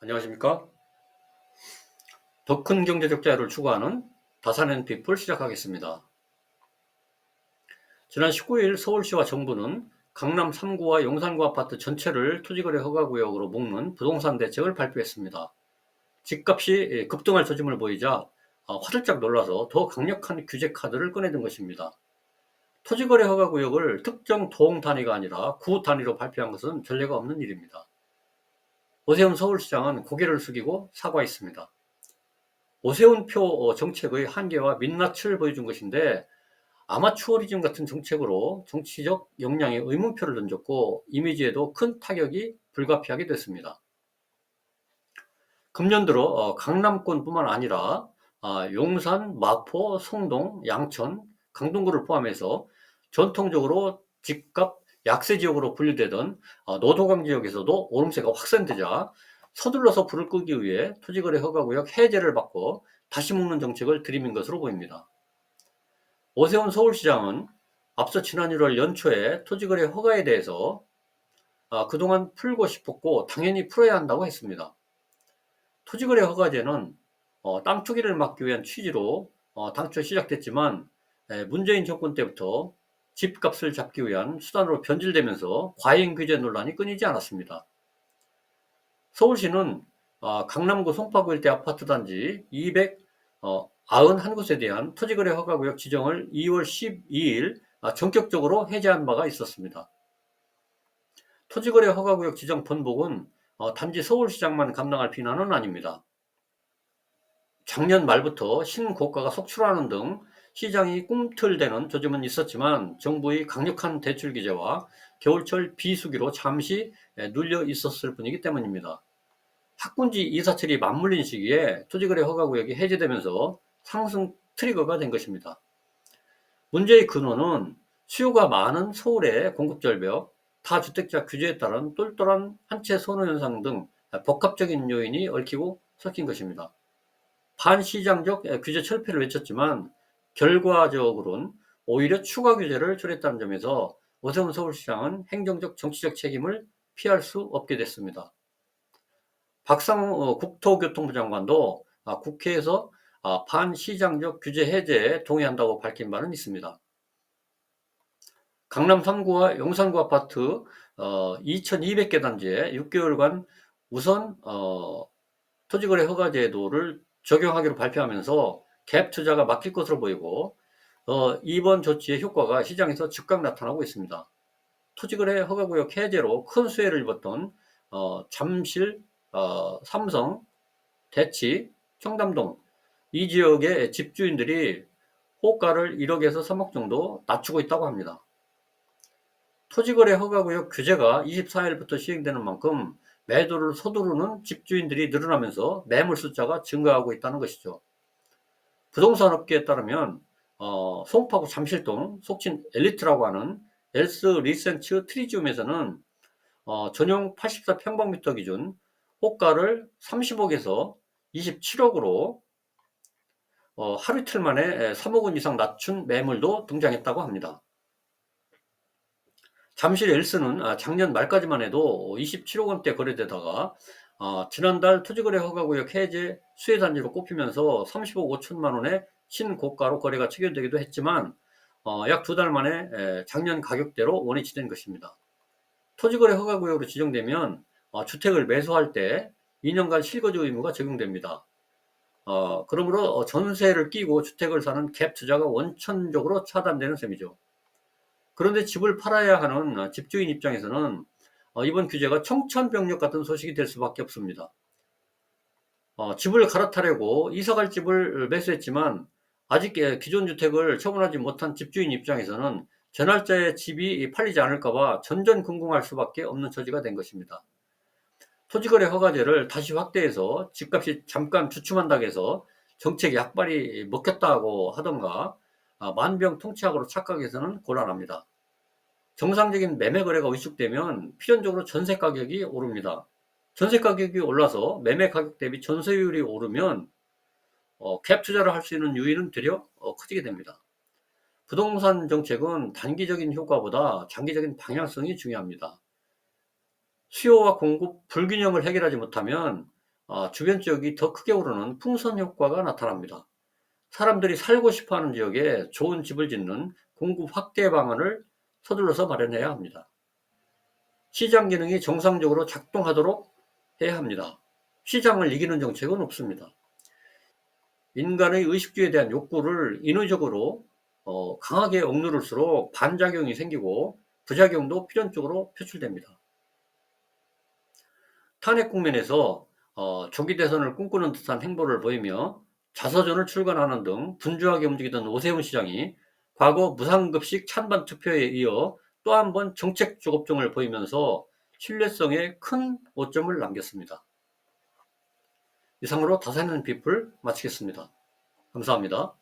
안녕하십니까? 더 큰 경제적 자유를 추구하는 다산앤피플 시작하겠습니다. 지난 19일 서울시와 정부는 강남 3구와 용산구 아파트 전체를 토지거래 허가구역으로 묶는 부동산 대책을 발표했습니다. 집값이 급등할 조짐을 보이자 화들짝 놀라서 더 강력한 규제 카드를 꺼내든 것입니다. 토지거래 허가구역을 특정 동 단위가 아니라 구 단위로 발표한 것은 전례가 없는 일입니다. 오세훈 서울시장은 고개를 숙이고 사과했습니다. 오세훈표 정책의 한계와 민낯을 보여준 것인데, 아마추어리즘 같은 정책으로 정치적 역량에 의문표를 던졌고 이미지에도 큰 타격이 불가피하게 됐습니다. 금년 들어 강남권뿐만 아니라 용산, 마포, 송동, 양천, 강동구를 포함해서 전통적으로 집값 약세 지역으로 분류되던 노도강 지역에서도 오름세가 확산되자 서둘러서 불을 끄기 위해 토지거래 허가구역 해제를 받고 다시 묶는 정책을 들이민 것으로 보입니다. 오세훈 서울시장은 앞서 지난 1월 연초에 토지거래 허가에 대해서 그동안 풀고 싶었고 당연히 풀어야 한다고 했습니다. 토지거래 허가제는 땅 투기를 막기 위한 취지로 당초 시작됐지만 문재인 정권 때부터 집값을 잡기 위한 수단으로 변질되면서 과잉 규제 논란이 끊이지 않았습니다. 서울시는 강남구 송파구 일대 아파트 단지 291곳에 대한 토지거래 허가구역 지정을 2월 12일 전격적으로 해제한 바가 있었습니다. 토지거래 허가구역 지정 번복은 단지 서울시장만 감당할 비난은 아닙니다. 작년 말부터 신고가가 속출하는 등 시장이 꿈틀대는 조짐은 있었지만 정부의 강력한 대출 규제와 겨울철 비수기로 잠시 눌려 있었을 뿐이기 때문입니다. 학군지 이사철이 맞물린 시기에 토지거래 허가구역이 해제되면서 상승 트리거가 된 것입니다. 문제의 근원은 수요가 많은 서울의 공급절벽, 다주택자 규제에 따른 똘똘한 한채 선호 현상 등 복합적인 요인이 얽히고 섞인 것입니다. 반시장적 규제 철폐를 외쳤지만 결과적으로는 오히려 추가 규제를 초래했다는 점에서 오세훈 서울시장은 행정적 정치적 책임을 피할 수 없게 됐습니다. 박상우 국토교통부 장관도 국회에서 반시장적 규제 해제에 동의한다고 밝힌 바는 있습니다. 강남 3구와 용산구 아파트 2200개 단지에 6개월간 우선 토지거래 허가 제도를 적용하기로 발표하면서 갭 투자가 막힐 것으로 보이고 이번 조치의 효과가 시장에서 즉각 나타나고 있습니다. 토지거래 허가구역 해제로 큰 수혜를 입었던 잠실, 삼성, 대치, 청담동 이 지역의 집주인들이 호가를 1억에서 3억 정도 낮추고 있다고 합니다. 토지거래 허가구역 규제가 24일부터 시행되는 만큼 매도를 서두르는 집주인들이 늘어나면서 매물 숫자가 증가하고 있다는 것이죠. 부동산 업계에 따르면 송파구 잠실동 속칭 엘리트라고 하는 엘스 리센츠 트리지움에서는 전용 84평방미터 기준 호가를 30억에서 27억으로 하루 이틀 만에 3억 원 이상 낮춘 매물도 등장했다고 합니다. 잠실 엘스는 작년 말까지만 해도 27억 원대 거래되다가 지난달 토지거래 허가구역 해제 수혜단지로 꼽히면서 30억 5천만 원의 신고가로 거래가 체결되기도 했지만 약 2달 만에 작년 가격대로 원위치된 것입니다. 토지거래 허가구역으로 지정되면 주택을 매수할 때 2년간 실거주 의무가 적용됩니다. 그러므로 전세를 끼고 주택을 사는 갭 투자가 원천적으로 차단되는 셈이죠. 그런데 집을 팔아야 하는 집주인 입장에서는 이번 규제가 청천벽력 같은 소식이 될 수밖에 없습니다. 집을 갈아타려고 이사갈 집을 매수했지만 아직 기존 주택을 처분하지 못한 집주인 입장에서는 전월자의 집이 팔리지 않을까봐 전전긍긍할 수밖에 없는 처지가 된 것입니다. 토지거래 허가제를 다시 확대해서 집값이 잠깐 주춤한다고 해서 정책 약발이 먹혔다고 하던가 만병통치약으로 착각해서는 곤란합니다. 정상적인 매매 거래가 위축되면 필연적으로 전세 가격이 오릅니다. 전세 가격이 올라서 매매 가격 대비 전세율이 오르면 갭 투자를 할 수 있는 유인은 되려 커지게 됩니다. 부동산 정책은 단기적인 효과보다 장기적인 방향성이 중요합니다. 수요와 공급 불균형을 해결하지 못하면 주변 지역이 더 크게 오르는 풍선 효과가 나타납니다. 사람들이 살고 싶어하는 지역에 좋은 집을 짓는 공급 확대 방안을 서둘러서 마련해야 합니다. 시장 기능이 정상적으로 작동하도록 해야 합니다. 시장을 이기는 정책은 없습니다. 인간의 의식주에 대한 욕구를 인위적으로 강하게 억누를수록 반작용이 생기고 부작용도 필연적으로 표출됩니다. 탄핵 국면에서 조기 대선을 꿈꾸는 듯한 행보를 보이며 자서전을 출간하는 등 분주하게 움직이던 오세훈 시장이 과거 무상급식 찬반 투표에 이어 또 한 번 정책 조급증을 보이면서 신뢰성에 큰 오점을 남겼습니다. 이상으로 다사는 비플 마치겠습니다. 감사합니다.